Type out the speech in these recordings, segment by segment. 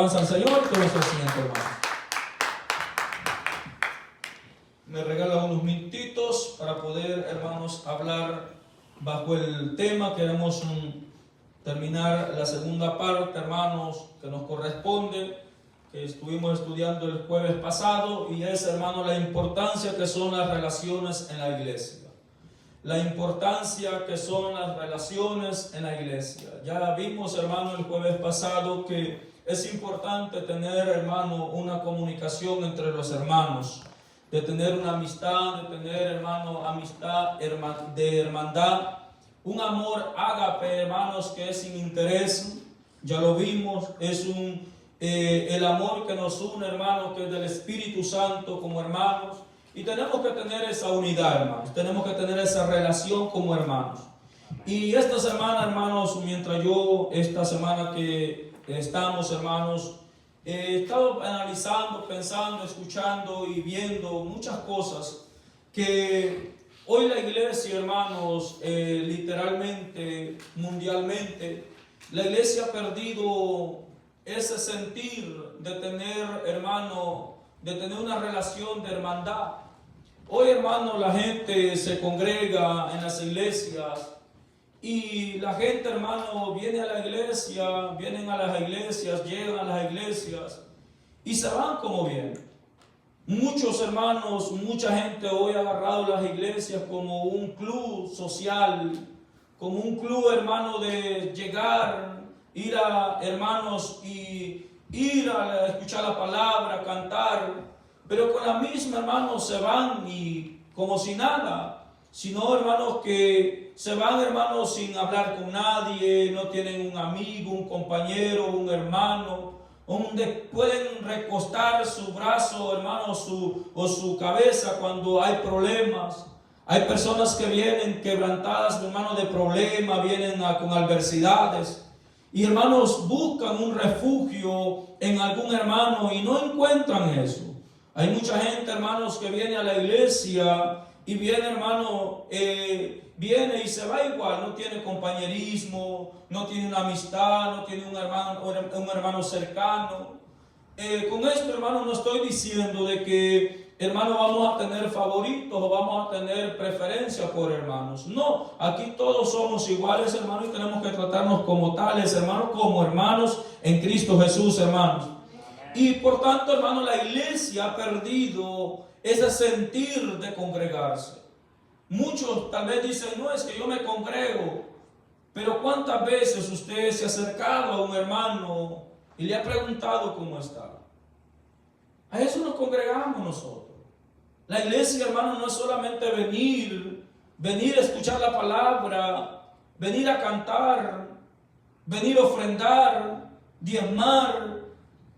Al Señor, todo es el siguiente, hermano. Me regala unos minutitos para poder, hermanos, hablar bajo el tema. Queremos terminar la segunda parte, hermanos, que nos corresponde, que estuvimos estudiando el jueves pasado, y es, hermano, la importancia que son las relaciones en la iglesia. La importancia que son las relaciones en la iglesia. Ya vimos, hermano, el jueves pasado que es importante tener, hermano, una comunicación entre los hermanos, de tener una amistad, de tener, hermano, amistad de hermandad, un amor ágape, hermanos, que es sin interés. Ya lo vimos, es el amor que nos une, hermanos, que es del Espíritu Santo como hermanos. Y tenemos que tener esa unidad, hermanos. Tenemos que tener esa relación como hermanos. Y esta semana, hermanos, esta semana que estamos, hermanos, he estado analizando, pensando, escuchando y viendo muchas cosas que hoy la iglesia, hermanos, literalmente, mundialmente, la iglesia ha perdido ese sentir de tener, hermano, de tener una relación de hermandad. Hoy, hermano, la gente se congrega en las iglesias y la gente, hermano, vienen a las iglesias, llegan a las iglesias y se van como vienen. Muchos hermanos, mucha gente hoy ha agarrado las iglesias como un club social, como un club, hermano, de llegar, ir a, hermanos, y ir a escuchar la palabra, cantar, pero con la misma, hermanos, se van y como si nada, sino, hermanos, que se van, hermanos, sin hablar con nadie, no tienen un amigo, un compañero, un hermano, donde pueden recostar su brazo, hermanos, o su cabeza cuando hay problemas. Hay personas que vienen quebrantadas, hermanos, de problemas, vienen con adversidades. Y, hermanos, buscan un refugio en algún hermano y no encuentran eso. Hay mucha gente, hermanos, que viene a la iglesia y viene, hermano, viene y se va igual. No tiene compañerismo, no tiene una amistad, no tiene un hermano cercano. Con esto, hermano, no estoy diciendo de que, hermano, vamos a tener favoritos o vamos a tener preferencia por hermanos. No, aquí todos somos iguales, hermanos, y tenemos que tratarnos como tales, hermanos, como hermanos en Cristo Jesús, hermanos. Y por tanto, hermano, la iglesia ha perdido ese sentir de congregarse. Muchos tal vez dicen, no, es que yo me congrego, pero ¿cuántas veces usted se ha acercado a un hermano y le ha preguntado cómo está? A eso nos congregamos nosotros. La iglesia, hermano, no es solamente venir a escuchar la palabra, venir a cantar, venir a ofrendar, diezmar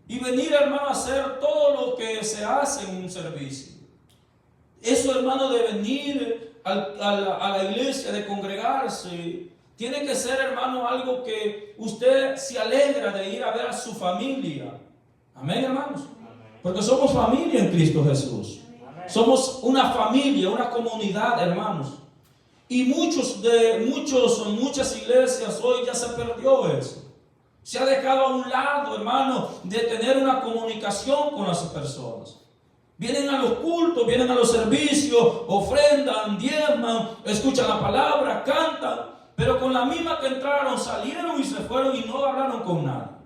y venir, hermano, a hacer todo lo que se hace en un servicio. Eso, hermano, de venir a la iglesia, de congregarse, tiene que ser, hermano, algo que usted se alegra de ir a ver a su familia. Amén, hermanos. Porque somos familia en Cristo Jesús. Somos una familia, una comunidad, hermanos. Y muchas iglesias hoy ya se perdió eso. Se ha dejado a un lado, hermano, de tener una comunicación con las personas. Vienen a los cultos, vienen a los servicios, ofrendan, diezman, escuchan la palabra, cantan, pero con la misma que entraron, salieron y se fueron y no hablaron con nadie.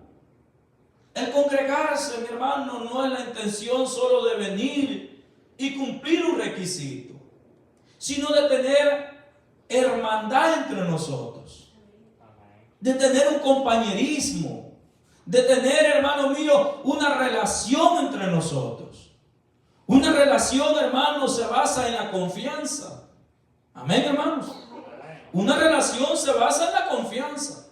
El congregarse, mi hermano, no es la intención solo de venir y cumplir un requisito, sino de tener hermandad entre nosotros, de tener un compañerismo, de tener, hermano mío, una relación entre nosotros. Una relación, hermano, se basa en la confianza. Amén, hermanos. Una relación se basa en la confianza.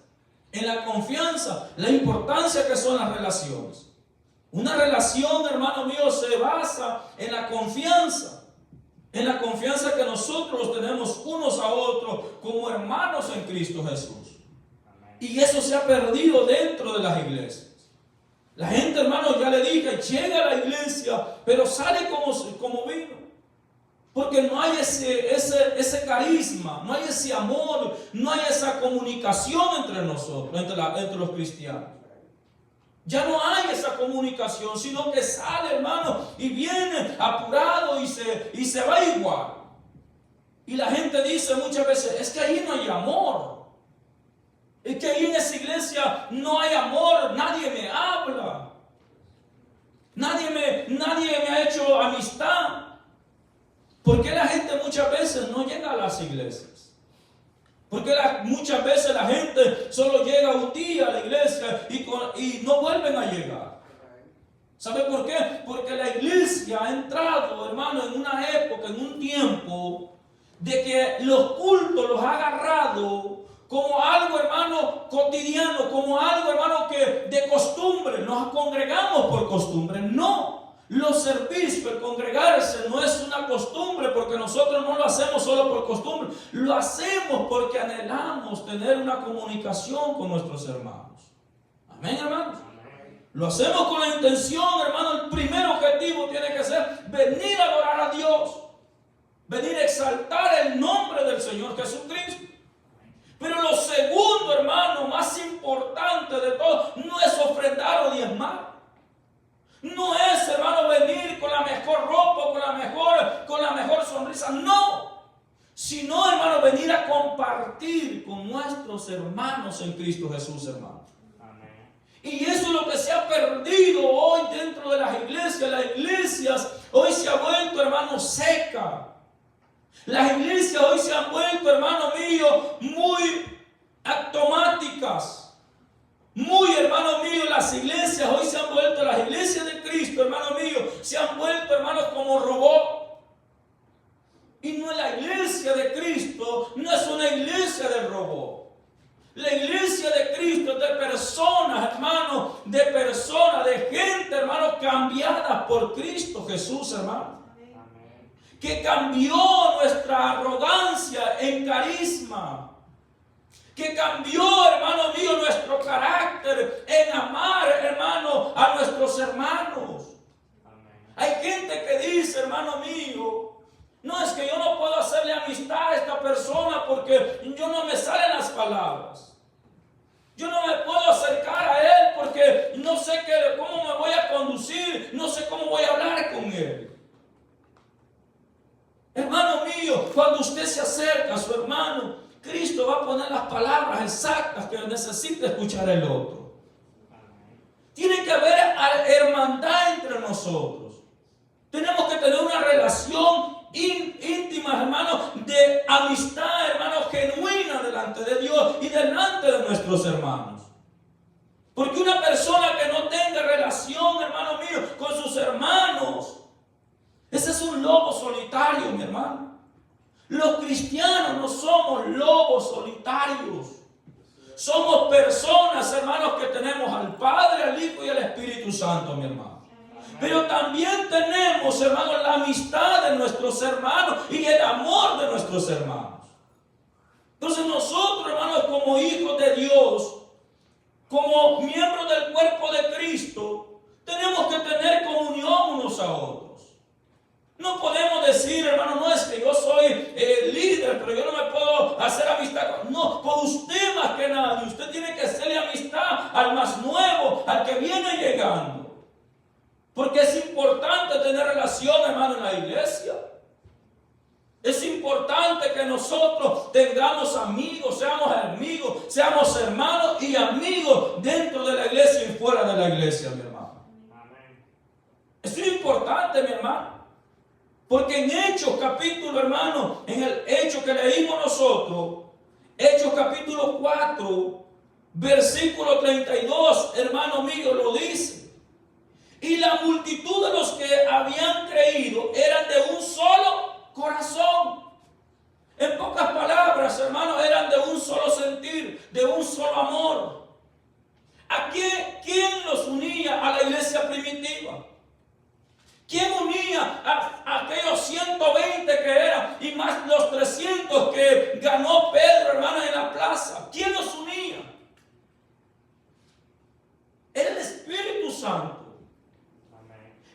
En la confianza, la importancia que son las relaciones. Una relación, hermano mío, se basa en la confianza. En la confianza que nosotros tenemos unos a otros como hermanos en Cristo Jesús. Y eso se ha perdido dentro de las iglesias. La gente, hermano, ya le dije, llega a la iglesia, pero sale como vino. Porque no hay ese carisma, no hay ese amor, no hay esa comunicación entre nosotros, entre los cristianos. Ya no hay esa comunicación, sino que sale, hermano, y viene apurado y se va igual. Y la gente dice muchas veces, es que ahí no hay amor. Es que ahí en esa iglesia no hay amor, nadie me habla. Nadie me ha hecho amistad. ¿Por qué la gente muchas veces no llega a las iglesias? Porque muchas veces la gente solo llega un día a la iglesia y no vuelven a llegar. ¿Sabe por qué? Porque la iglesia ha entrado, hermano, en una época, en un tiempo de que los cultos los ha agarrado como algo, hermano, cotidiano, como algo, hermano, que de costumbre. Nos congregamos por costumbre. No. Los servicios, el congregarse no es una costumbre, porque nosotros no lo hacemos solo por costumbre, lo hacemos porque anhelamos tener una comunicación con nuestros hermanos. Amén, hermanos. Lo hacemos con la intención, hermano. El primer objetivo tiene que ser venir a adorar a Dios, venir a exaltar el nombre del Señor Jesucristo. Pero lo segundo, hermano, más importante de todo, no es ofrendar o diezmar. No es, hermano, venir con la mejor ropa, con la mejor sonrisa. No. Sino, hermano, venir a compartir con nuestros hermanos en Cristo Jesús, hermano. Amén. Y eso es lo que se ha perdido hoy dentro de las iglesias. Las iglesias hoy se han vuelto, hermano, seca. Las iglesias hoy se han vuelto, hermano mío, muy automáticas. Muy, hermano mío, las iglesias hoy se han vuelto, las iglesias de Cristo, hermano mío, se han vuelto, hermanos, como robots. Y no es la iglesia de Cristo, no es una iglesia de robot. La iglesia de Cristo es de personas, hermano, de gente, hermano, cambiada por Cristo Jesús, hermano. Que cambió nuestra arrogancia en carisma. Que cambió, hermano mío, nuestro carácter en amar, hermano, a nuestros hermanos. Amén. Hay gente que dice, hermano mío, no, es que yo no puedo hacerle amistad a esta persona porque yo no me salen las palabras. Yo no me puedo acercar a él porque no sé cómo me voy a conducir, no sé cómo voy a hablar con él. Hermano mío, cuando usted se acerca a su hermano, Cristo va a poner las palabras exactas que necesita escuchar el otro. Tiene que haber hermandad entre nosotros. Tenemos que tener una relación íntima, hermano, de amistad, hermano, genuina delante de Dios y delante de nuestros hermanos. Porque una persona que no tenga relación, hermano mío, con sus hermanos, ese es un lobo solitario, mi hermano. Los cristianos no somos lobos solitarios. Somos personas, hermanos, que tenemos al Padre, al Hijo y al Espíritu Santo, mi hermano. Pero también tenemos, hermanos, la amistad de nuestros hermanos y el amor de nuestros hermanos. Entonces nosotros, hermanos, como hijos de Dios, como miembros del cuerpo de Cristo, tenemos que tener comunión unos a otros. No podemos decir, hermano, no es que yo soy líder, pero yo no me puedo hacer amistad. No, con usted más que nadie. Usted tiene que hacerle amistad al más nuevo, al que viene llegando. Porque es importante tener relación, hermano, en la iglesia. Es importante que nosotros tengamos amigos, seamos hermanos y amigos dentro de la iglesia y fuera de la iglesia, mi hermano. Eso es importante, mi hermano. Porque en Hechos capítulo, hermano, en el hecho que leímos nosotros, Hechos capítulo 4, versículo 32, hermano mío, lo dice. Y la multitud de los que habían creído eran de un solo corazón. En pocas palabras, hermano, eran de un solo sentir, de un solo amor. ¿Quién los unía a la iglesia primitiva? ¿Quién unía a aquellos 120 que eran y más los 300 que ganó Pedro, hermano, en la plaza? ¿Quién los unía? Era el Espíritu Santo.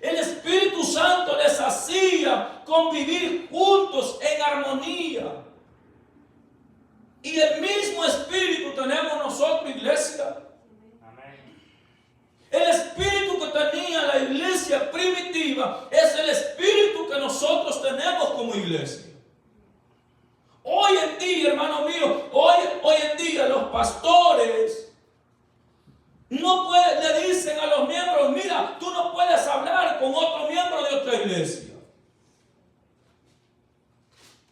El Espíritu Santo les hacía convivir juntos en armonía. Y el mismo Espíritu tenemos nosotros, iglesia. El espíritu que tenía la iglesia primitiva es el espíritu que nosotros tenemos como iglesia. Hoy en día, hermano mío, hoy en día los pastores le dicen a los miembros: mira, tú no puedes hablar con otro miembro de otra iglesia.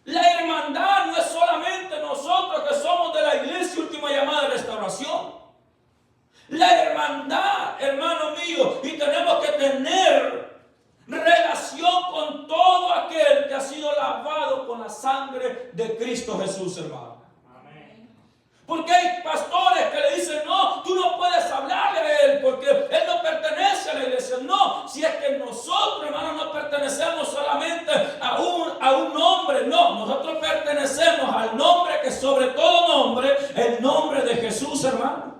La hermandad no es solamente nosotros que somos de la iglesia Última Llamada de Restauración. La hermandad, hermano mío, y tenemos que tener relación con todo aquel que ha sido lavado con la sangre de Cristo Jesús, hermano. Amén. Porque hay pastores que le dicen: no, tú no puedes hablarle a él porque él no pertenece a la iglesia. No, si es que nosotros, hermano, no pertenecemos solamente a un nombre. No, nosotros pertenecemos al nombre que sobre todo nombre, el nombre de Jesús, hermano.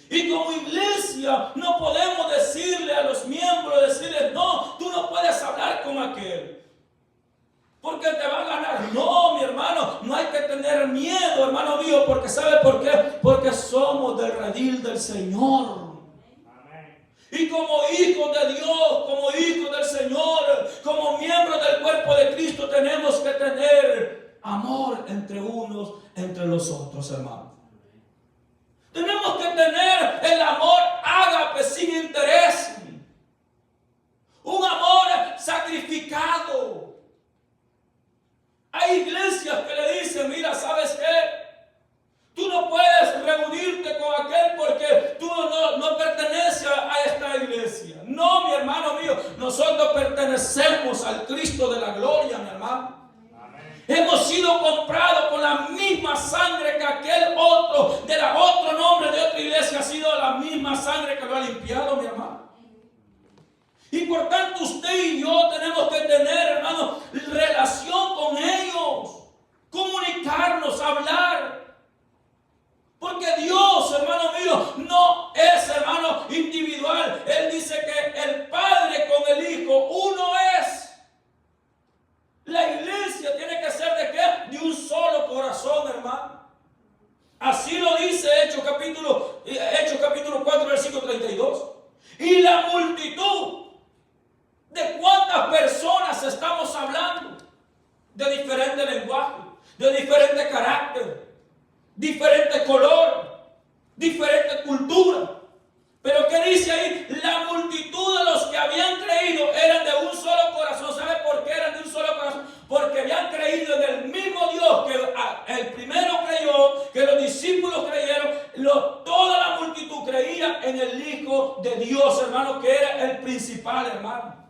Y como iglesia no podemos decirle a los miembros, no, tú no puedes hablar con aquel, porque te va a ganar. No, mi hermano, no hay que tener miedo, hermano mío, porque ¿sabe por qué? Porque somos del redil del Señor. Amén. Y como hijos de Dios, como hijos del Señor, como miembros del cuerpo de Cristo, tenemos que tener amor entre unos, entre los otros, hermano. Tenemos que tener el amor ágape, sin interés. Un amor sacrificado. Hay iglesias que le dicen: mira, ¿sabes qué? Tú no puedes reunirte con aquel porque tú no perteneces a esta iglesia. No, mi hermano mío, nosotros pertenecemos al Cristo de la gloria, mi hermano. Hemos sido comprados con la misma sangre que aquel otro, de la otro nombre de otra iglesia, ha sido la misma sangre que lo ha limpiado, mi hermano. Y por tanto usted y yo tenemos que tener, hermano, relación con ellos, comunicarnos, hablar. Porque Dios, hermano mío, no es, hermano, individual. Él dice que el Padre con el Hijo uno es. La iglesia tiene que ser ¿de qué? De un solo corazón, hermano. Así lo dice Hechos capítulo 4, versículo 32. Y la multitud, ¿de cuántas personas estamos hablando? De diferente lenguaje, de diferente carácter, diferente color, diferente cultura. Pero ¿qué dice ahí? La multitud de los que habían creído eran de un solo corazón. ¿Sabe por qué eran de un solo corazón? Porque habían creído en el mismo Dios que el primero creyó, que los discípulos creyeron. Toda la multitud creía en el Hijo de Dios, hermano, que era el principal, hermano.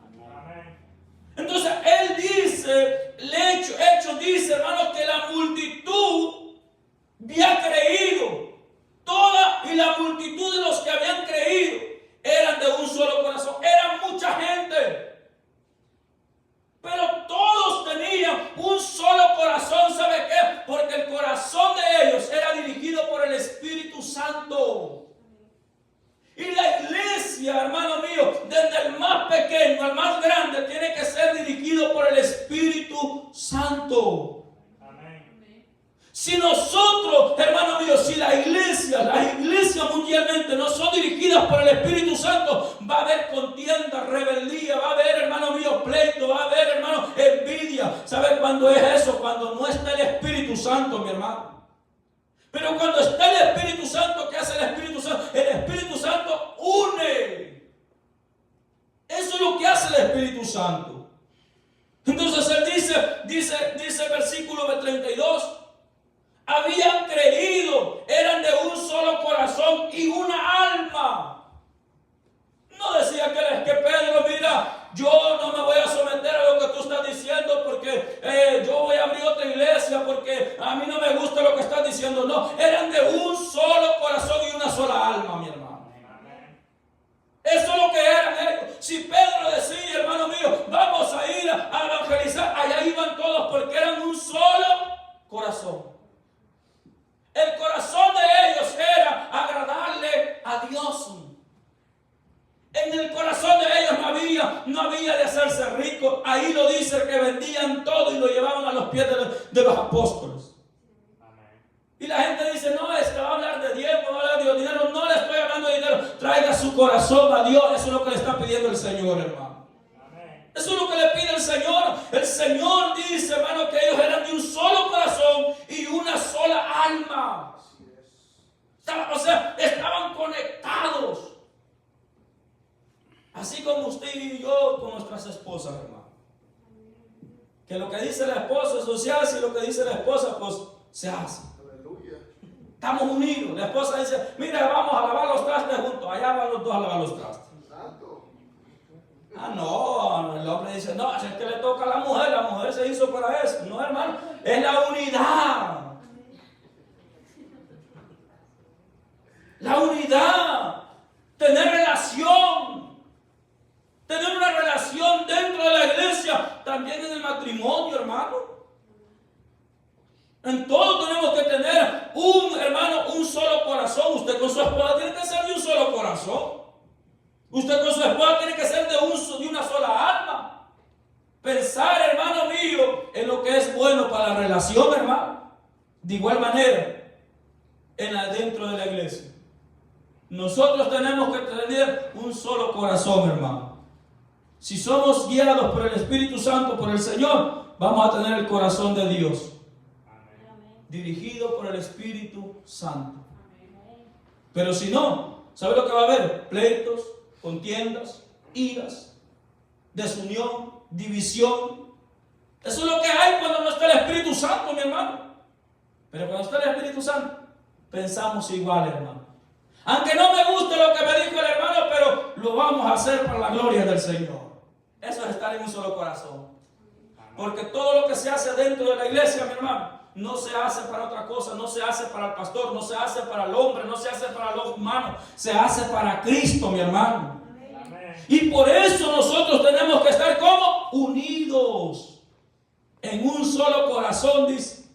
Entonces él dice, Hechos dice, hermano, que la multitud había creído. Toda y la multitud de los que habían creído eran de un solo corazón. Eran mucha gente. Pero todos tenían un solo corazón. ¿Sabe qué? Porque el corazón de ellos era dirigido por el Espíritu Santo. Y la iglesia, hermano mío, desde el más pequeño al más grande, tiene que ser dirigido por el Espíritu Santo. Si nosotros, hermano mío, si las iglesias mundialmente no son dirigidas por el Espíritu Santo, va a haber contienda, rebeldía, va a haber, hermano mío, pleito, va a haber, hermano, envidia. ¿Sabe cuándo es eso? Cuando no está el Espíritu Santo, mi hermano. Pero cuando está el Espíritu Santo, ¿qué hace el Espíritu Santo? El Espíritu Santo une. Eso es lo que hace el Espíritu Santo. Entonces él dice el versículo 32. Habían creído, eran de un solo corazón y una alma. No decía que Pedro, mira, yo no me voy a someter a lo que tú estás diciendo porque yo voy a abrir otra iglesia porque a mí no me gusta lo que estás diciendo. No, eran de un solo corazón y una sola alma, mi hermano. Eso es lo que eran ellos. Si Pedro decía, hermano mío, vamos a ir a evangelizar, allá iban todos porque eran un solo corazón. El corazón de ellos era agradarle a Dios. En el corazón de ellos no había de hacerse rico. Ahí lo dice que vendían todo y lo llevaban a los pies de los apóstoles. Amén. Y la gente dice, no, es que va a hablar de diezmo, va a hablar de dinero. No le estoy hablando de dinero. Traiga su su corazón a Dios. Eso es lo que le está pidiendo el Señor, hermano. Eso es lo que le pide el Señor. El Señor dice, hermano, que ellos eran de un solo corazón y una sola alma. O sea, estaban conectados. Así como usted y yo con nuestras esposas, hermano. Que lo que dice la esposa, eso se hace, y lo que dice la esposa, pues se hace. Estamos unidos. La esposa dice, mira, vamos a lavar los trastes juntos. Allá van los dos a lavar los trastes. Ah, no, el hombre dice, no, es que le toca a la mujer se hizo para eso. No, hermano, es la unidad. La unidad, tener relación, tener una relación dentro de la iglesia, también en el matrimonio, hermano. En todo tenemos que tener un solo corazón. Usted con su esposa tiene que ser de un solo corazón. Usted con su esposa tiene que ser de una sola alma. Pensar, hermano mío, en lo que es bueno para la relación, hermano. De igual manera, dentro de la iglesia. Nosotros tenemos que tener un solo corazón, hermano. Si somos guiados por el Espíritu Santo, por el Señor, vamos a tener el corazón de Dios. Dirigido por el Espíritu Santo. Pero si no, ¿sabe lo que va a haber? Pleitos, contiendas, iras, desunión, división. Eso es lo que hay cuando no está el Espíritu Santo, mi hermano. Pero cuando está el Espíritu Santo, pensamos igual, hermano. Aunque no me guste lo que me dijo el hermano, pero lo vamos a hacer para la gloria del Señor. Eso es estar en un solo corazón. Porque todo lo que se hace dentro de la iglesia, mi hermano, no se hace para otra cosa, no se hace para el pastor, no se hace para el hombre, no se hace para los humanos, se hace para Cristo, mi hermano. Amén. Y por eso nosotros tenemos que estar como unidos en un solo corazón, dice.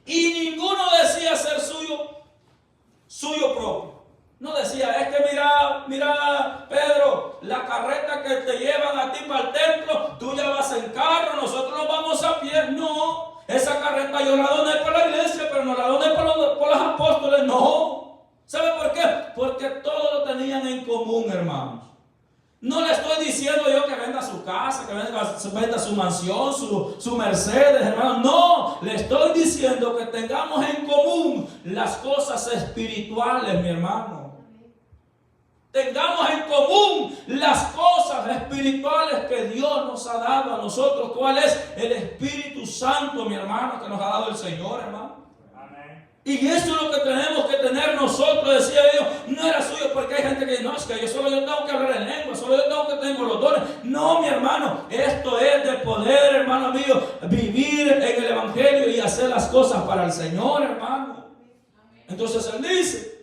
Y ninguno decía ser suyo propio. No decía, es que mira, Pedro, la carreta que te llevan a ti para el templo, tú ya vas en carro, nosotros nos vamos a pie. No, esa carreta yo la doné para la iglesia, pero no la doné por los apóstoles, no. ¿Sabe por qué? Porque todos lo tenían en común, hermanos. No le estoy diciendo yo que venda su casa, que venda su mansión, su Mercedes, hermano. No, le estoy diciendo que tengamos en común las cosas espirituales, mi hermano. Tengamos en común las cosas espirituales que Dios nos ha dado a nosotros. ¿Cuál es? El Espíritu Santo, mi hermano, que nos ha dado el Señor, hermano. Y eso es lo que tenemos que tener nosotros. Decía ellos, no era suyo, porque hay gente que dice, no, es que yo tengo que hablar en lengua, solo yo tengo que tener los dones. No, mi hermano, esto es de poder, hermano mío, vivir en el Evangelio y hacer las cosas para el Señor, hermano. Entonces él dice,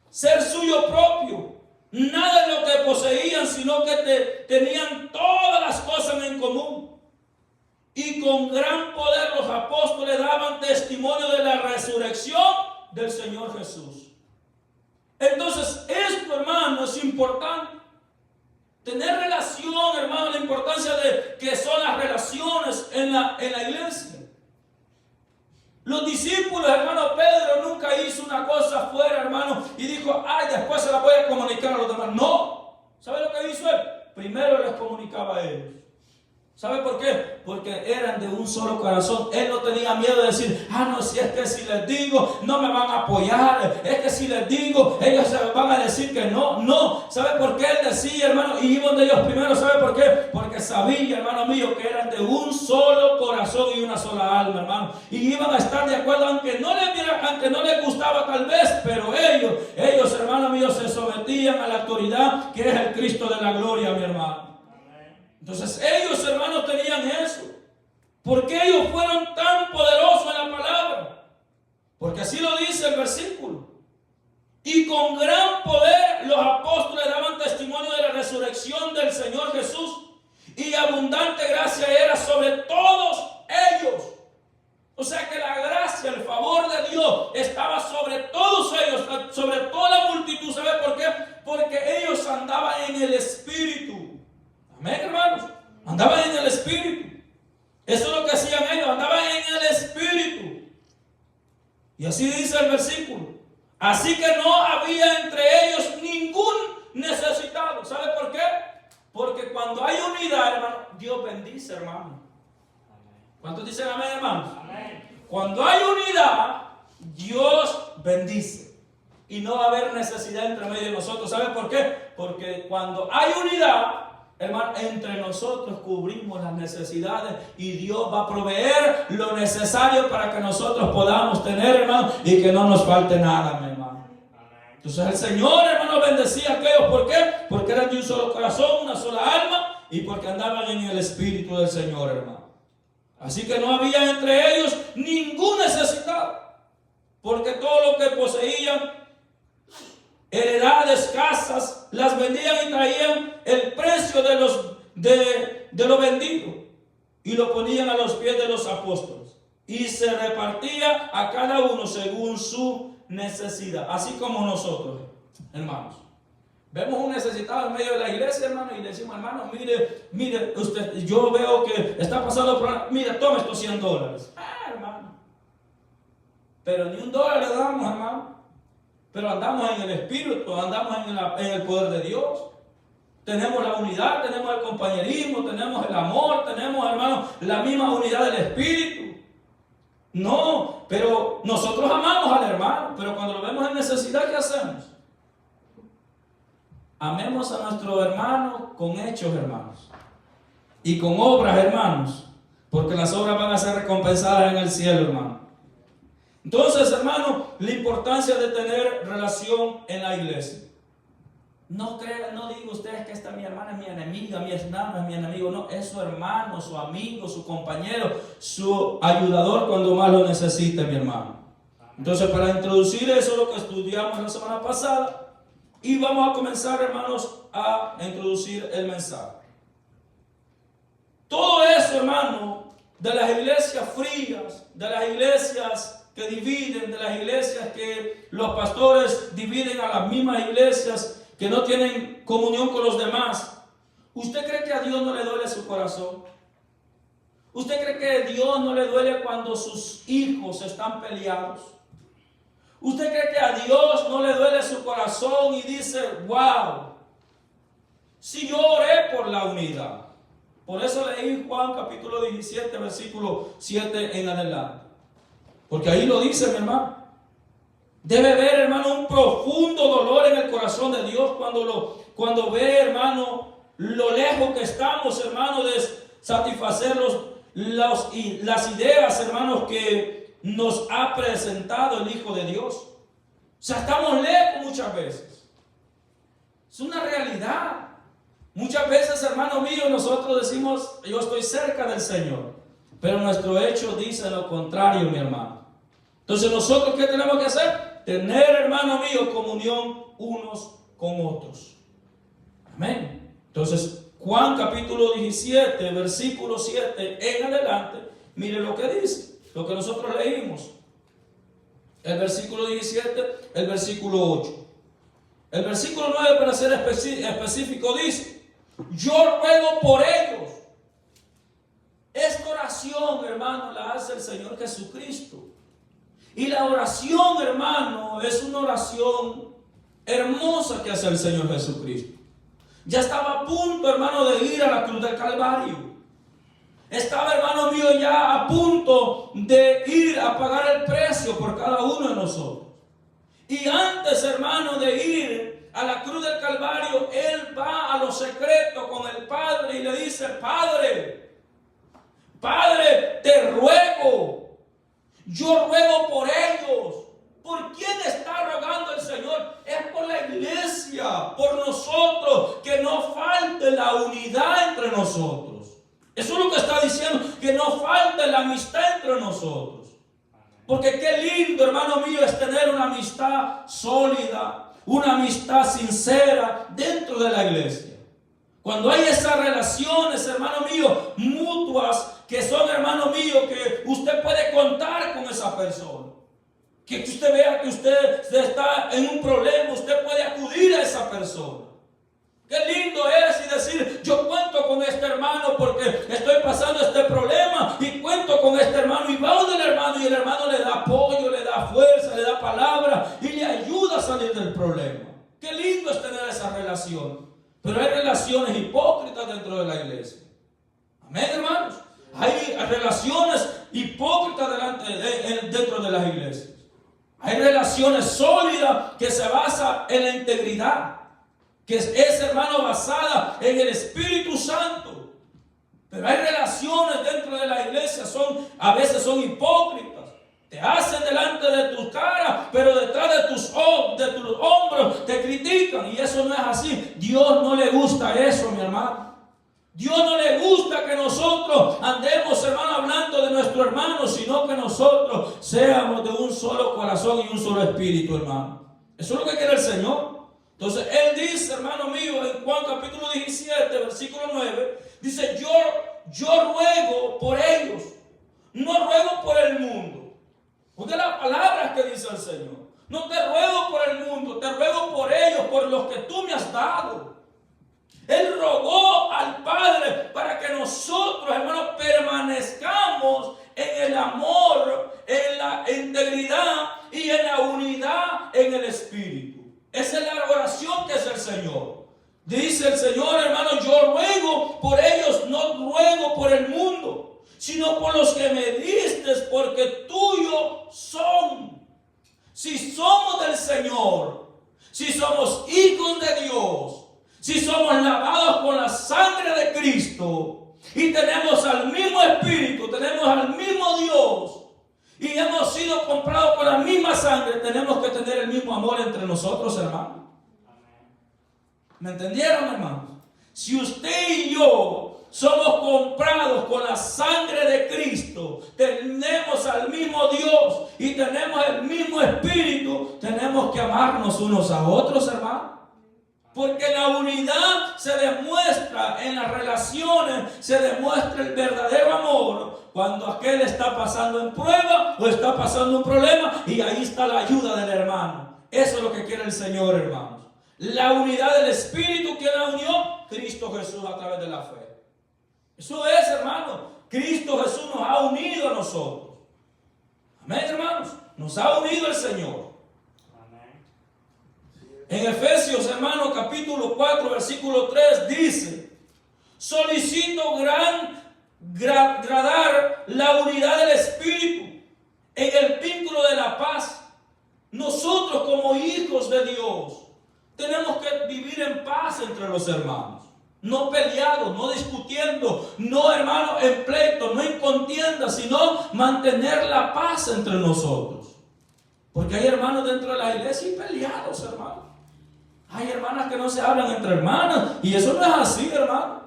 ser suyo propio, nada de lo que poseían, sino que tenían todas las cosas en común. Y con gran poder los apóstoles daban testimonio de la resurrección del Señor Jesús. Entonces, esto, hermano, es importante. Tener relación, hermano, la importancia de que son las relaciones en la iglesia. Los discípulos, hermano, Pedro nunca hizo una cosa afuera, hermano, y dijo, ay, después se la voy a comunicar a los demás. No. ¿Sabe lo que hizo él? Primero les comunicaba a ellos. ¿Sabe por qué? Porque eran de un solo corazón. Él no tenía miedo de decir, no, si es que si les digo, no me van a apoyar. Es que si les digo, ellos se van a decir que no. No. ¿Sabe por qué él decía, hermano? Y iban de ellos primero. ¿Sabe por qué? Porque sabía, hermano mío, que eran de un solo corazón y una sola alma, hermano. Y iban a estar de acuerdo, aunque no les gustaba tal vez, pero ellos, hermano mío, se sometían a la autoridad que es el Cristo de la gloria, mi hermano. Entonces ellos, hermanos, tenían eso. ¿Por qué ellos fueron tan poderosos en la palabra? Porque así lo dice el versículo. Y con gran poder los apóstoles daban testimonio de la resurrección del Señor Jesús. Y abundante gracia era sobre todos ellos. O sea que la gracia, el favor de Dios estaba sobre todos ellos, sobre toda la multitud. ¿Sabe por qué? Porque ellos andaban en el Espíritu. Amén, hermanos. Andaban en el Espíritu. Eso es lo que hacían ellos. Andaban en el Espíritu. Y así dice el versículo. Así que no había entre ellos ningún bendice, hermano. ¿Cuántos dicen amén, hermanos? Amén. Cuando hay unidad, Dios bendice. Y no va a haber necesidad entre medio de nosotros. ¿Sabe por qué? Porque cuando hay unidad, hermano, entre nosotros cubrimos las necesidades y Dios va a proveer lo necesario para que nosotros podamos tener, hermano, y que no nos falte nada, mi hermano. Entonces el Señor, hermano, bendecía a aquellos. ¿Por qué? Porque eran de un solo corazón, una sola alma, y porque andaban en el Espíritu del Señor, hermano. Así que no había entre ellos ningún necesitado, porque todo lo que poseían, heredades, casas, las vendían y traían el precio de lo vendido y lo ponían a los pies de los apóstoles, y se repartía a cada uno según su necesidad. Así como nosotros, hermanos, vemos un necesitado en medio de la iglesia, hermano, y le decimos, hermano, mire usted, yo veo que está pasando por, mire, tome estos $100. Hermano, pero ni $1 le damos, hermano. Pero andamos en el Espíritu, andamos en el poder de Dios. Tenemos la unidad, tenemos el compañerismo, tenemos el amor, tenemos, hermano, la misma unidad del Espíritu. No, pero nosotros amamos al hermano, pero cuando lo vemos en necesidad, ¿qué hacemos? Amemos a nuestro hermano con hechos, hermanos, y con obras, hermanos, porque las obras van a ser recompensadas en el cielo, hermano. Entonces, hermano, la importancia de tener relación en la iglesia. No diga ustedes que esta mi hermana es mi enemiga, mi hermano es mi enemigo. No, es su hermano, su amigo, su compañero, su ayudador cuando más lo necesite, mi hermano. Entonces, para introducir eso, lo que estudiamos la semana pasada, y vamos a comenzar, hermanos, a introducir el mensaje. Todo eso, hermano, de las iglesias frías, de las iglesias que dividen, de las iglesias que los pastores dividen a las mismas iglesias que no tienen comunión con los demás. ¿Usted cree que a Dios no le duele su corazón? ¿Usted cree que a Dios no le duele cuando sus hijos están peleados? ¿Usted cree que a Dios no le duele su corazón y dice, wow, si yo oré por la unidad? Por eso leí Juan capítulo 17, versículo 7 en adelante. Porque ahí lo dice, mi hermano. Debe ver, hermano, un profundo dolor en el corazón de Dios cuando ve, hermano, lo lejos que estamos, hermano, de satisfacer las ideas, hermanos, que nos ha presentado el Hijo de Dios. O sea, estamos lejos muchas veces. Es una realidad. Muchas veces, hermano mío, nosotros decimos, yo estoy cerca del Señor. Pero nuestro hecho dice lo contrario, mi hermano. Entonces, ¿nosotros qué tenemos que hacer? Tener, hermano mío, comunión unos con otros. Amén. Entonces, Juan capítulo 17, versículo 7 en adelante, mire lo que dice, lo que nosotros leímos. El versículo 17, el versículo 8. El versículo 9, para ser específico, dice, yo ruego por ellos. Esta oración, hermano, la hace el Señor Jesucristo. Y la oración, hermano, es una oración hermosa que hace el Señor Jesucristo. Ya estaba a punto, hermano, de ir a la cruz del Calvario. Estaba, hermano mío, ya a punto de ir a pagar el precio por cada uno de nosotros. Y antes, hermano, de ir a la cruz del Calvario, Él va a lo secreto con el Padre y le dice, Padre, te ruego. Yo ruego por ellos. ¿Por quién está rogando el Señor? Es por la iglesia, por nosotros, que no falte la unidad entre nosotros. Eso es lo que está diciendo, que no falte la amistad entre nosotros. Porque qué lindo, hermano mío, es tener una amistad sólida, una amistad sincera dentro de la iglesia. Cuando hay esas relaciones, hermano mío, mutuas, que son, hermano mío, que usted puede contar con esa persona. Que usted vea que usted está en un problema, usted puede acudir a esa persona. Qué lindo es y decir, yo cuento con este hermano porque estoy pasando este problema y cuento con este hermano, y va del hermano y el hermano le da apoyo, le da fuerza, le da palabra y le ayuda a salir del problema. Qué lindo es tener esa relación. Pero hay relaciones hipócritas dentro de la iglesia. Amén, hermanos. Hay relaciones hipócritas dentro de las iglesias. Hay relaciones sólidas que se basan en la integridad, que es, hermano, basada en el Espíritu Santo. Pero hay relaciones dentro de la iglesia, a veces son hipócritas. Te hacen delante de tu cara, pero detrás de tus hombros te critican. Y eso no es así. Dios no le gusta eso, mi hermano. Dios no le gusta que nosotros andemos, hermano, hablando de nuestro hermano, sino que nosotros seamos de un solo corazón y un solo espíritu, hermano. Eso es lo que quiere el Señor. Entonces, Él dice, hermano mío, en Juan capítulo 17, versículo 9, dice, yo ruego por ellos, no ruego por el mundo. Porque las palabras que dice el Señor. No te ruego por el mundo, te ruego por ellos, por los que tú me has dado. Él rogó al Padre para que nosotros, hermanos, permanezcamos en el amor, en la integridad y en la unidad en el Espíritu. Esa es la oración que es el Señor. Dice el Señor, hermano, yo ruego por ellos, no ruego por el mundo, sino por los que me diste, porque tuyos son. Si somos del Señor, si somos hijos de Dios, si somos lavados con la sangre de Cristo y tenemos al mismo Espíritu, tenemos al mismo Dios y hemos sido comprados con la misma sangre, tenemos que tener el mismo amor entre nosotros, hermanos. ¿Me entendieron, hermanos? Si usted y yo somos comprados con la sangre de Cristo, tenemos al mismo Dios y tenemos el mismo Espíritu, tenemos que amarnos unos a otros, hermanos. Porque la unidad se demuestra en las relaciones, se demuestra el verdadero amor cuando aquel está pasando en prueba o está pasando un problema y ahí está la ayuda del hermano. Eso es lo que quiere el Señor, hermanos. La unidad del Espíritu, ¿quién la unió? Cristo Jesús a través de la fe. Eso es, hermanos. Cristo Jesús nos ha unido a nosotros. Amén, hermanos. Nos ha unido el Señor. En Efesios, hermano, capítulo 4, versículo 3, dice, solicito gradar la unidad del Espíritu en el vínculo de la paz. Nosotros como hijos de Dios tenemos que vivir en paz entre los hermanos. No peleados, no discutiendo, no, hermano, en pleito, no en contienda, sino mantener la paz entre nosotros. Porque hay hermanos dentro de la iglesia y peleados, hermano. Hay hermanas que no se hablan entre hermanas. Y eso no es así, hermano.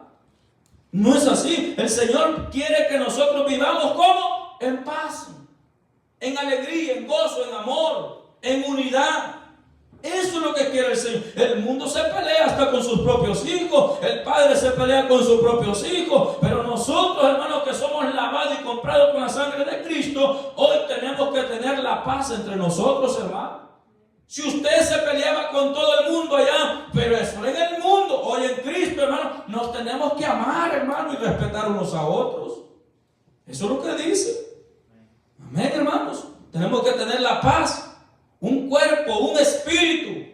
No es así. El Señor quiere que nosotros vivamos ¿cómo? En paz, en alegría, en gozo, en amor, en unidad. Eso es lo que quiere el Señor. El mundo se pelea hasta con sus propios hijos. El padre se pelea con sus propios hijos. Pero nosotros, hermanos, que somos lavados y comprados con la sangre de Cristo, hoy tenemos que tener la paz entre nosotros, hermano. Si usted se peleaba con todo el mundo allá, pero eso en el mundo, hoy en Cristo, hermano, nos tenemos que amar, hermano, y respetar unos a otros. Eso es lo que dice. Amén, hermanos. Tenemos que tener la paz, un cuerpo, un espíritu,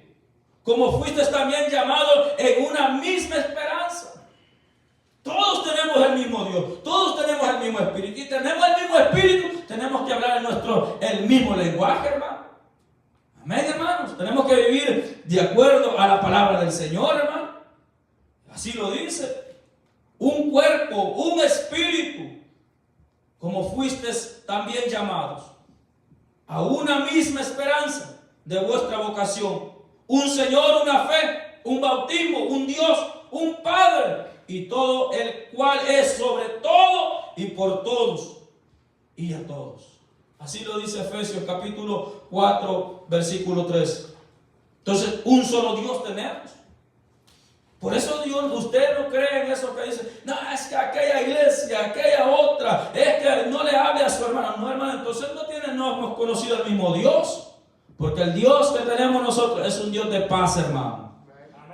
como fuiste también llamado en una misma esperanza. Todos tenemos el mismo Dios, todos tenemos el mismo espíritu, y tenemos el mismo espíritu, tenemos que hablar el mismo lenguaje, hermano. Amén, hermanos. Tenemos que vivir de acuerdo a la palabra del Señor, hermano. Así lo dice. Un cuerpo, un espíritu, como fuisteis también llamados a una misma esperanza de vuestra vocación. Un Señor, una fe, un bautismo, un Dios, un Padre, y todo el cual es sobre todo y por todos y a todos. Así lo dice Efesios capítulo 4, versículo 3. Entonces, un solo Dios tenemos. Por eso Dios, usted no cree en eso que dice, no, es que aquella iglesia, aquella otra, es que no le hable a su hermano. No, hermano, entonces no hemos conocido al mismo Dios. Porque el Dios que tenemos nosotros es un Dios de paz, hermano.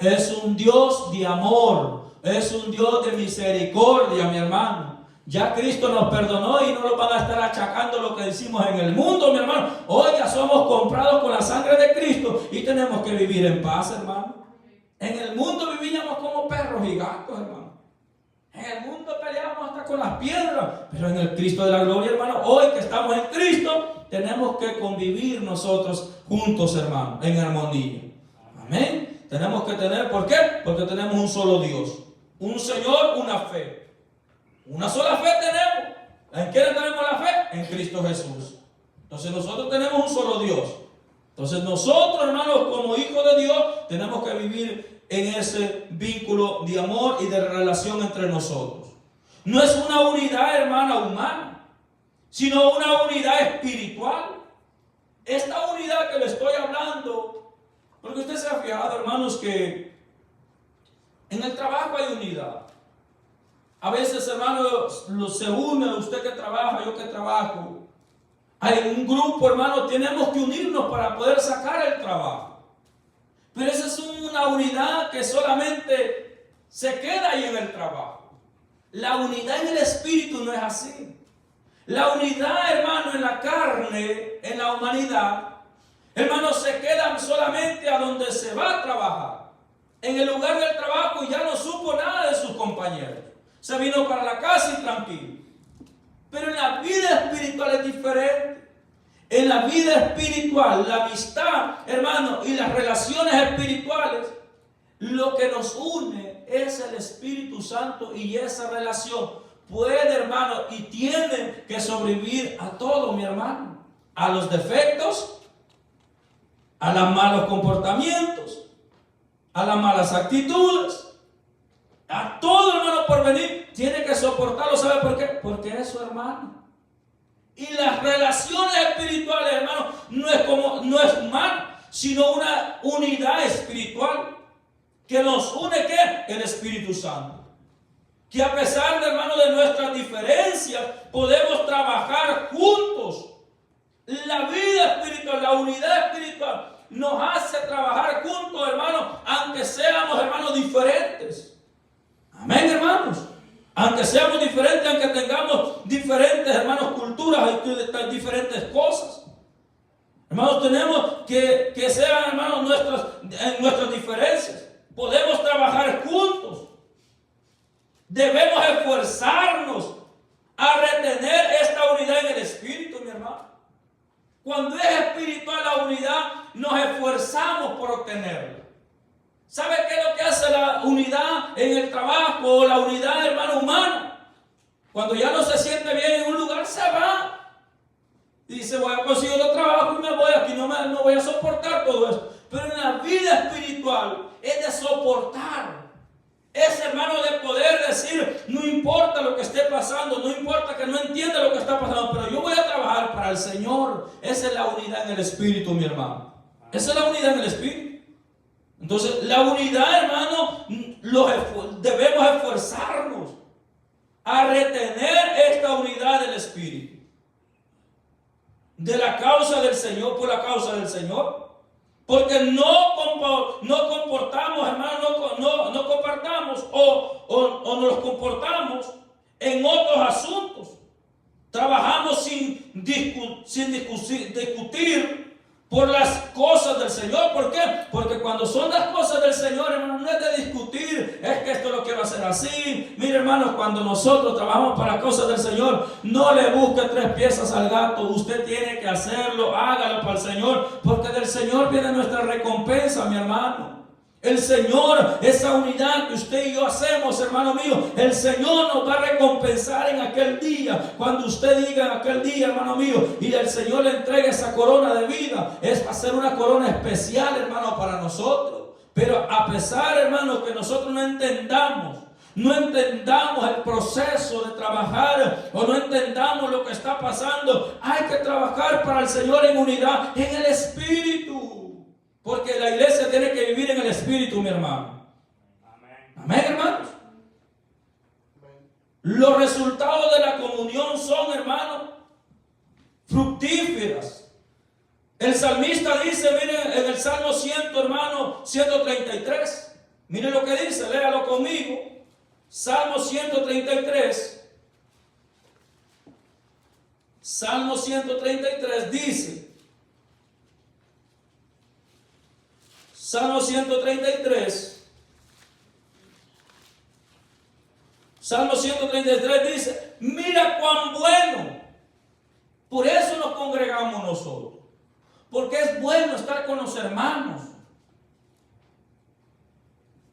Es un Dios de amor. Es un Dios de misericordia, mi hermano. Ya Cristo nos perdonó y no nos van a estar achacando lo que decimos en el mundo, mi hermano. Hoy ya somos comprados con la sangre de Cristo y tenemos que vivir en paz, hermano. En el mundo vivíamos como perros y gatos, hermano. En el mundo peleábamos hasta con las piedras. Pero en el Cristo de la gloria, hermano, hoy que estamos en Cristo, tenemos que convivir nosotros juntos, hermano, en armonía. Amén. Tenemos que tener, ¿por qué? Porque tenemos un solo Dios, un Señor, una fe. Una sola fe tenemos. ¿En quién tenemos la fe? En Cristo Jesús. Entonces nosotros tenemos un solo Dios. Entonces nosotros, hermanos, como hijos de Dios, tenemos que vivir en ese vínculo de amor y de relación entre nosotros. No es una unidad, hermana, humana, sino una unidad espiritual. Esta unidad que le estoy hablando, porque usted se ha fijado, hermanos, que en el trabajo hay unidad. A veces, hermanos, se une, usted que trabaja, yo que trabajo. Hay un grupo, hermanos, tenemos que unirnos para poder sacar el trabajo. Pero esa es una unidad que solamente se queda ahí en el trabajo. La unidad en el espíritu no es así. La unidad, hermano, en la carne, en la humanidad, hermano, se queda solamente a donde se va a trabajar. En el lugar del trabajo ya no supo nada de sus compañeros. Se vino para la casa y tranquilo. Pero en la vida espiritual es diferente. En la vida espiritual, la amistad, hermano, y las relaciones espirituales, lo que nos une es el Espíritu Santo, y esa relación puede, hermano, y tiene que sobrevivir a todo, mi hermano. A los defectos, a los malos comportamientos, a las malas actitudes, a todo, hermano, por venir. Tiene que soportarlo. ¿Sabe por qué? Porque es su hermano. Y las relaciones espirituales, hermano, no es humano, sino una unidad espiritual que nos une, ¿qué? El Espíritu Santo. Que a pesar, de, hermano, de nuestras diferencias, podemos trabajar juntos. La vida espiritual, la unidad espiritual nos hace trabajar juntos, hermanos, aunque seamos, hermanos, diferentes. Amén, hermanos. Aunque seamos diferentes, aunque tengamos diferentes, hermanos, culturas y diferentes cosas. Hermanos, tenemos que sean, hermanos, nuestras diferencias. Podemos trabajar juntos. Debemos esforzarnos a retener esta unidad en el espíritu, mi hermano. Cuando es espiritual la unidad, nos esforzamos por obtenerla. ¿Sabe qué es lo que hace la unidad en el trabajo o la unidad, hermano, humana? Cuando ya no se siente bien en un lugar, se va. Y dice, voy a conseguir otro trabajo y me voy, aquí no voy a soportar todo esto. Pero en la vida espiritual es de soportar. Es, hermano, de poder decir, no importa lo que esté pasando, no importa que no entienda lo que está pasando, pero yo voy a trabajar para el Señor. Esa es la unidad en el espíritu, mi hermano. Esa es la unidad en el espíritu. Entonces, la unidad, hermano, debemos esforzarnos a retener esta unidad del Espíritu. De la causa del Señor, por la causa del Señor. Porque no comportamos, hermano, no compartamos o nos comportamos en otros asuntos. Trabajamos sin discutir por las cosas del Señor. ¿Por qué? Porque cuando son las cosas del Señor, hermano, no es de discutir, es que esto lo quiero hacer así. Mire, hermanos, cuando nosotros trabajamos para las cosas del Señor, no le busque 3 piezas al gato. Usted tiene que hacerlo, hágalo para el Señor, porque del Señor viene nuestra recompensa, mi hermano. El Señor, esa unidad que usted y yo hacemos, hermano mío, el Señor nos va a recompensar en aquel día. Cuando usted diga en aquel día, hermano mío, y el Señor le entregue esa corona de vida, es va a ser una corona especial, hermano, para nosotros. Pero a pesar, hermano, que nosotros no entendamos el proceso de trabajar, o no entendamos lo que está pasando, hay que trabajar para el Señor en unidad, en el Espíritu. Porque la iglesia tiene que vivir en el Espíritu, mi hermano. Amén. Amén, hermanos. Los resultados de la comunión son, hermano, fructíferas. El salmista dice, miren, en el Salmo 100, hermano, 133. Miren lo que dice, léalo conmigo. Salmo 133. Salmo 133 dice. Salmo 133. Salmo 133 dice, mira cuán bueno. Por eso nos congregamos nosotros. Porque es bueno estar con los hermanos.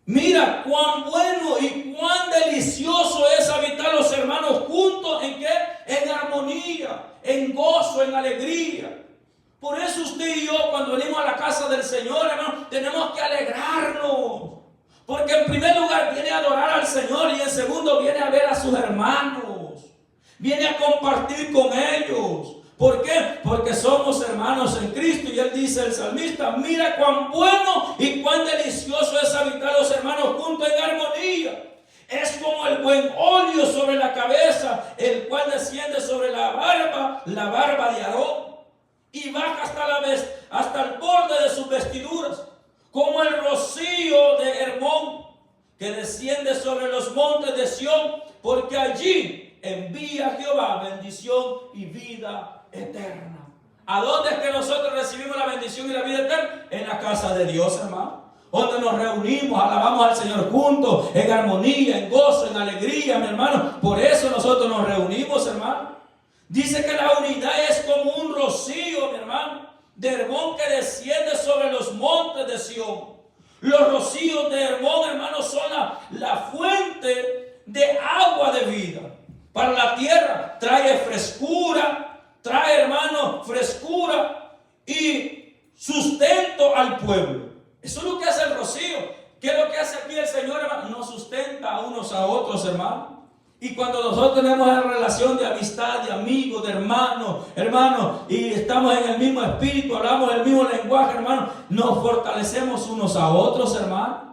Mira cuán bueno y cuán delicioso es habitar los hermanos juntos. ¿En qué? En armonía, en gozo, en alegría. Por eso usted y yo, cuando venimos a la casa del Señor, hermano, tenemos que alegrarnos. Porque en primer lugar viene a adorar al Señor y en segundo viene a ver a sus hermanos. Viene a compartir con ellos. ¿Por qué? Porque somos hermanos en Cristo. Y él dice, el salmista, mira cuán bueno y cuán delicioso es habitar los hermanos juntos en armonía. Es como el buen óleo sobre la cabeza, el cual desciende sobre la barba de Aarón, y baja hasta el borde de sus vestiduras, como el rocío de Hermón, que desciende sobre los montes de Sión, porque allí envía Jehová bendición y vida eterna. ¿A dónde es que nosotros recibimos la bendición y la vida eterna? En la casa de Dios, hermano. Donde nos reunimos, alabamos al Señor juntos, en armonía, en gozo, en alegría, mi hermano. Por eso nosotros nos reunimos, hermano. Dice que la unidad es como un rocío, mi hermano, de Hermón que desciende sobre los montes de Sión. Los rocíos de Hermón, hermano, son la fuente de agua de vida para la tierra. Trae frescura, trae, hermano, frescura y sustento al pueblo. Eso es lo que hace el rocío. ¿Qué es lo que hace aquí el Señor, hermano? Nos sustenta a unos a otros, hermano. Y cuando nosotros tenemos una relación de amistad, de amigos, de hermanos, y estamos en el mismo espíritu, hablamos el mismo lenguaje, hermano, nos fortalecemos unos a otros, hermano.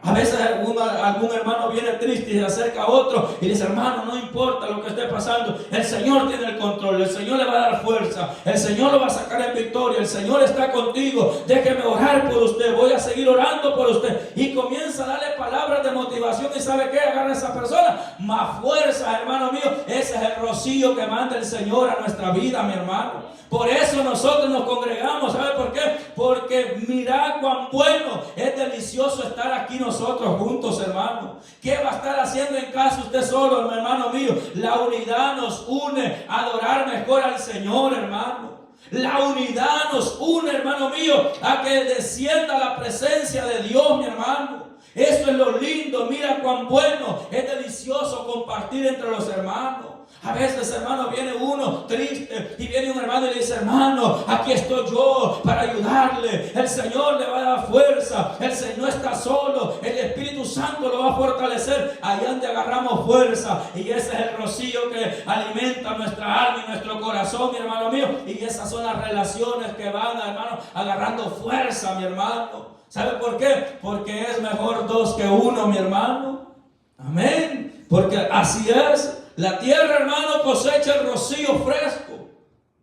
A veces algún hermano viene triste y se acerca a otro y dice, hermano, no importa lo que esté pasando, el Señor tiene el control, el Señor le va a dar fuerza, el Señor lo va a sacar en victoria, el Señor está contigo, déjeme orar por usted, voy a seguir orando por usted. Y comienza a darle palabras de motivación y ¿sabe qué? Agarra a esa persona, más fuerza, hermano mío. Ese es el rocío que manda el Señor a nuestra vida, mi hermano. Por eso nosotros nos congregamos, ¿sabe por qué? Porque mirad cuán bueno, es delicioso estar aquí nosotros juntos, hermano. ¿Qué va a estar haciendo en casa usted solo, hermano mío? La unidad nos une a adorar mejor al Señor, hermano. La unidad nos une, hermano mío, a que descienda la presencia de Dios, mi hermano. Eso es lo lindo. Mira cuán bueno, es delicioso compartir entre los hermanos. A veces, hermano, viene uno triste y viene un hermano y le dice, hermano, aquí estoy yo para ayudarle. El Señor le va a dar fuerza. El Señor está solo. El Espíritu Santo lo va a fortalecer. Ahí donde agarramos fuerza. Y ese es el rocío que alimenta nuestra alma y nuestro corazón, mi hermano mío. Y esas son las relaciones que van, hermano, agarrando fuerza, mi hermano. ¿Sabe por qué? Porque es mejor dos que uno, mi hermano. Amén. Porque así es. La tierra, hermano, cosecha el rocío fresco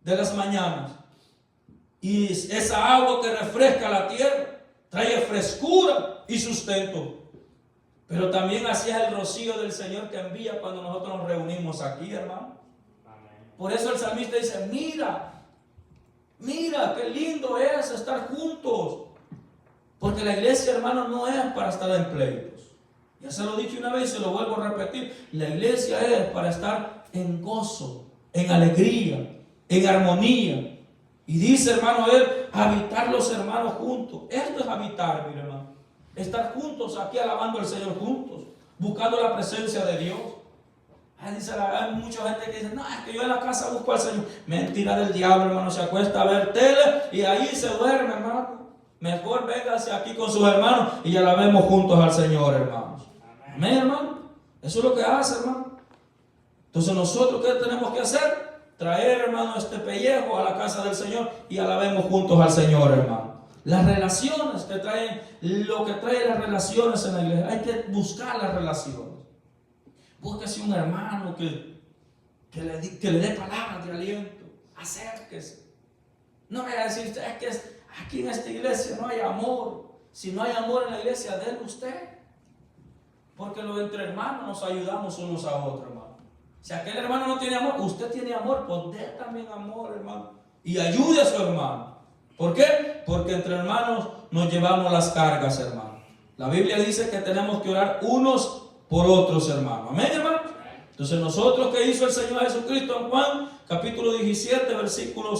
de las mañanas. Y esa agua que refresca la tierra trae frescura y sustento. Pero también así es el rocío del Señor que envía cuando nosotros nos reunimos aquí, hermano. Amén. Por eso el salmista dice, mira, qué lindo es estar juntos. Porque la iglesia, hermano, no es para estar en pleitos. Ya se lo he dicho una vez y se lo vuelvo a repetir. La iglesia es para estar en gozo, en alegría, en armonía. Y dice, hermano, él, habitar los hermanos juntos. Esto es habitar, mi hermano. Estar juntos aquí alabando al Señor juntos, buscando la presencia de Dios. Hay mucha gente que dice, no, es que yo en la casa busco al Señor. Mentira del diablo, hermano. Se acuesta a ver tele y ahí se duerme, hermano. Mejor véngase aquí con sus hermanos y ya la vemos juntos al Señor, hermanos. Amén, hermano. Eso es lo que hace, hermano. Entonces nosotros, ¿qué tenemos que hacer? Traer, hermano, este pellejo a la casa del Señor y alabemos juntos al Señor, hermano. Las relaciones que traen, lo que trae las relaciones en la iglesia, hay que buscar las relaciones. Búsquese un hermano que le dé palabras de aliento. Acérquese. No vaya a decir, es que aquí en esta iglesia no hay amor. Si no hay amor en la iglesia, denle usted. Porque los entre hermanos nos ayudamos unos a otros, hermano. Si aquel hermano no tiene amor, usted tiene amor, pues dé también amor, hermano. Y ayude a su hermano. ¿Por qué? Porque entre hermanos nos llevamos las cargas, hermano. La Biblia dice que tenemos que orar unos por otros, hermano. Amén, hermano. Entonces nosotros, ¿qué hizo el Señor Jesucristo en Juan capítulo 17, versículo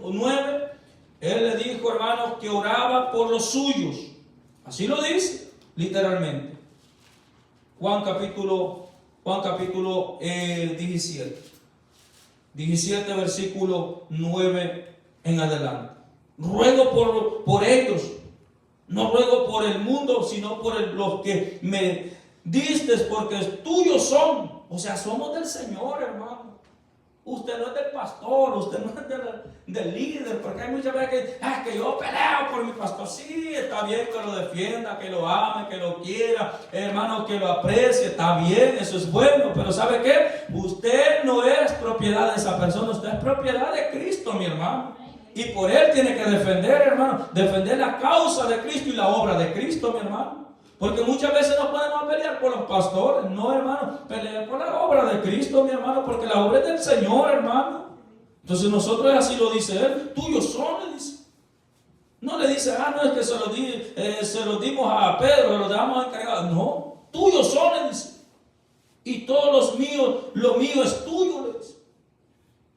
9? Él le dijo, hermanos, que oraba por los suyos. Así lo dice, literalmente. Juan capítulo 17, versículo 9 en adelante. Ruego por ellos, no ruego por el mundo, sino por los que me diste, porque tuyos son. O sea, somos del Señor, hermano. Usted no es del pastor, usted no es del líder, porque hay muchas veces que yo peleo por mi pastor. Sí, está bien que lo defienda, que lo ame, que lo quiera, hermano, que lo aprecie, está bien, eso es bueno, pero ¿sabe qué? Usted no es propiedad de esa persona, usted es propiedad de Cristo, mi hermano. Y por Él tiene que defender, hermano, defender la causa de Cristo y la obra de Cristo, mi hermano. Porque muchas veces no podemos pelear por los pastores. No, hermano, pelear por la obra de Cristo, mi hermano, porque la obra es del Señor, hermano. Entonces nosotros, así lo dice Él, tuyos son, le dice. No le dice, no es que se lo dimos a Pedro, lo damos encargado. No, tuyos son, le dice. Y todos los míos, lo mío es tuyo, le dice.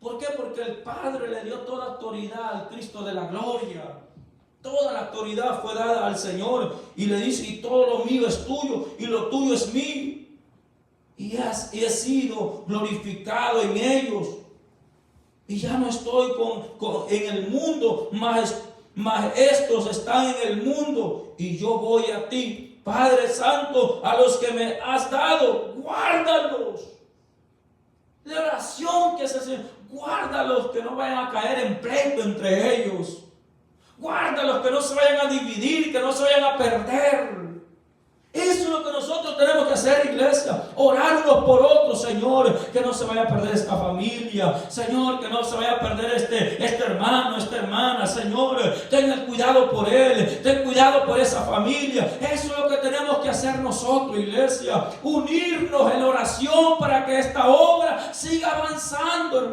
¿Por qué? Porque el Padre le dio toda autoridad al Cristo de la gloria. Toda la autoridad fue dada al Señor. Y le dice, y todo lo mío es tuyo, y lo tuyo es mío. Y he sido glorificado en ellos. Y ya no estoy en el mundo, mas estos están en el mundo. Y yo voy a ti, Padre Santo, a los que me has dado, guárdalos. La oración que se hace, guárdalos, que no vayan a caer en pleito entre ellos. Guárdalos, que no se vayan a dividir, que no se vayan a perder. Eso es lo que nosotros tenemos que hacer, iglesia. Orar unos por otros, Señor. Que no se vaya a perder esta familia. Señor, que no se vaya a perder este hermano, esta hermana. Señor, ten cuidado por él. Ten cuidado por esa familia. Eso es lo que tenemos que hacer nosotros, iglesia. Unirnos en oración para que esta obra siga avanzando, hermano.